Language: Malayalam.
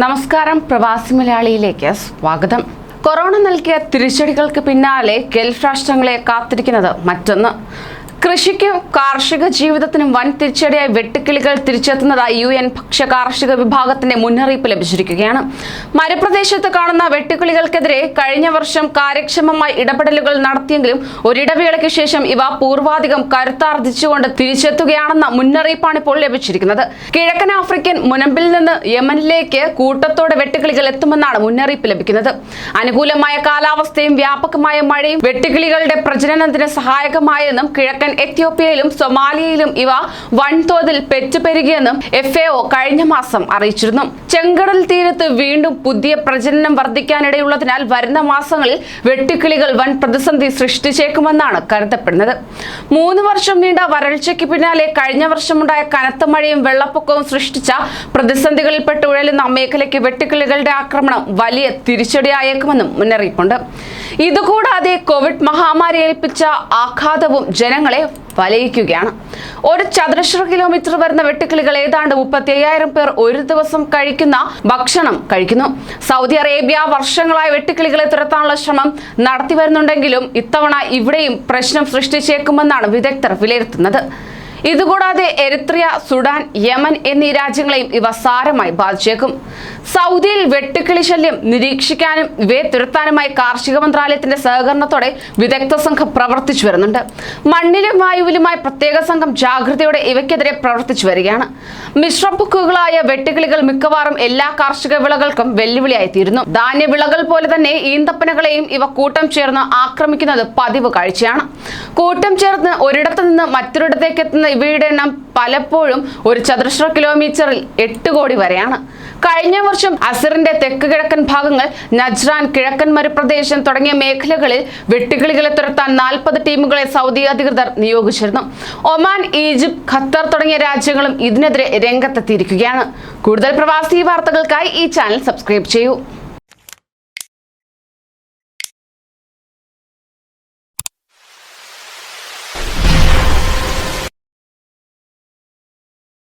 നമസ്കാരം, പ്രവാസി മലയാളിയിലേക്ക് സ്വാഗതം. കൊറോണ നൽകിയ തിരിച്ചടികൾക്ക് പിന്നാലെ ഗൾഫ് രാഷ്ട്രങ്ങളെ കാത്തിരിക്കുന്നത് മറ്റൊന്ന്. കൃഷിക്കും കാർഷിക ജീവിതത്തിനും വൻ തിരിച്ചടിയായി വെട്ടുക്കിളികൾ തിരിച്ചെത്തുന്നതായി UN ഭക്ഷ്യ കാർഷിക വിഭാഗത്തിന്റെ മുന്നറിയിപ്പ് ലഭിച്ചിരിക്കുകയാണ്. മരുപ്രദേശത്ത് കാണുന്ന വെട്ടുക്കിളികൾക്കെതിരെ കഴിഞ്ഞ വർഷം കാര്യക്ഷമമായി ഇടപെടലുകൾ നടത്തിയെങ്കിലും ഒരിടവേളയ്ക്ക് ശേഷം ഇവ പൂർവാധികം കരുത്താർജിച്ചുകൊണ്ട് തിരിച്ചെത്തുകയാണെന്ന മുന്നറിയിപ്പാണ് ഇപ്പോൾ ലഭിച്ചിരിക്കുന്നത്. കിഴക്കൻ ആഫ്രിക്കൻ മുനമ്പിൽ നിന്ന് യമനിലേക്ക് കൂട്ടത്തോടെ വെട്ടുകിളികൾ എത്തുമെന്നാണ് മുന്നറിയിപ്പ് ലഭിക്കുന്നത്. അനുകൂലമായ കാലാവസ്ഥയും വ്യാപകമായ മഴയും വെട്ടുകിളികളുടെ പ്രജനനത്തിന് സഹായകമായെന്നും കിഴക്കൻ എത്യോപ്യയിലും സൊമാലിയയിലും ഇവ വൻതോതിൽ പെറ്റുപെരുകിയെന്നും FAO കഴിഞ്ഞ മാസം അറിയിച്ചിരുന്നു. ചെങ്കടൽ തീരത്ത് വീണ്ടും പുതിയ പ്രജനനം വർദ്ധിക്കാനിടയുള്ളതിനാൽ വരുന്ന മാസങ്ങളിൽ വെട്ടുക്കിളികൾ വൻ പ്രതിസന്ധി സൃഷ്ടിച്ചേക്കുമെന്നാണ് കരുതപ്പെടുന്നത്. 3 വർഷം നീണ്ട വരൾച്ചയ്ക്ക് പിന്നാലെ കഴിഞ്ഞ വർഷമുണ്ടായ കനത്ത മഴയും വെള്ളപ്പൊക്കവും സൃഷ്ടിച്ച പ്രതിസന്ധികളിൽപ്പെട്ട് ഉഴലുന്ന മേഖലയ്ക്ക് വെട്ടുക്കിളികളുടെ ആക്രമണം വലിയ തിരിച്ചടിയായേക്കുമെന്നും മുന്നറിയിപ്പുണ്ട്. ഇതുകൂടാതെ കോവിഡ് മഹാമാരി ഏൽപ്പിച്ച ആഘാതവും ജനങ്ങളെ വലയിക്കുകയാണ്. ഒരു ചതുരശ്ര കിലോമീറ്റർ വരുന്ന വെട്ടുക്കിളികൾ ഏതാണ്ട് 35,000 പേർ ഒരു ദിവസം കഴിക്കുന്ന ഭക്ഷണം കഴിക്കുന്നു. സൗദി അറേബ്യ വർഷങ്ങളായി വെട്ടുക്കിളികളെ തുരത്താനുള്ള ശ്രമം നടത്തി വരുന്നുണ്ടെങ്കിലും ഇത്തവണ ഇവിടെയും പ്രശ്നം സൃഷ്ടിച്ചേക്കുമെന്നാണ് വിദഗ്ധർ വിലയിരുത്തുന്നത്. ഇതുകൂടാതെ എരിത്രിയ, സുഡാൻ, യമൻ എന്നീ രാജ്യങ്ങളെയും ഇവ സാരമായി ബാധിച്ചേക്കും. സൗദിയിൽ വെട്ടുക്കിളി ശല്യം നിരീക്ഷിക്കാനും ഇവയെ തുരത്താനുമായി കാർഷിക മന്ത്രാലയത്തിന്റെ സഹകരണത്തോടെ വിദഗ്ധ സംഘം പ്രവർത്തിച്ചു വരുന്നുണ്ട്. മണ്ണിലും വായുവിലുമായി പ്രത്യേക സംഘം ജാഗ്രതയോടെ ഇവയ്ക്കെതിരെ പ്രവർത്തിച്ചു വരികയാണ്. മിശ്രപ്പുക്കുകളായ വെട്ടുകിളികൾ മിക്കവാറും എല്ലാ കാർഷിക വിളകൾക്കും വെല്ലുവിളിയായി തീരുന്നു. ധാന്യവിളകൾ പോലെ തന്നെ ഈന്തപ്പനകളെയും ഇവ കൂട്ടം ചേർന്ന് ആക്രമിക്കുന്നത് പതിവ് കാഴ്ചയാണ്. കൂട്ടം ചേർന്ന് ഒരിടത്തു നിന്ന് മറ്റൊരിടത്തേക്ക് എത്തുന്ന ഇവയുടെ എണ്ണം പലപ്പോഴും ഒരു ചതുരശ്ര കിലോമീറ്ററിൽ 8 കോടി വരെയാണ്. കഴിഞ്ഞ വർഷം അസറിന്റെ തെക്ക് കിഴക്കൻ ഭാഗങ്ങൾ, നജ്റാൻ, കിഴക്കൻ മരുപ്രദേശം തുടങ്ങിയ മേഖലകളിൽ വെട്ടുകിളികളെ തുരത്താൻ 40 ടീമുകളെ സൗദി അധികൃതർ നിയോഗിച്ചിരുന്നു. ഒമാൻ, ഈജിപ്ത്, ഖത്തർ തുടങ്ങിയ രാജ്യങ്ങളും ഇതിനെതിരെ രംഗത്തെത്തിയിരിക്കുകയാണ്. കൂടുതൽ പ്രവാസി വാർത്തകൾക്കായി ഈ ചാനൽ സബ്സ്ക്രൈബ് ചെയ്യൂ.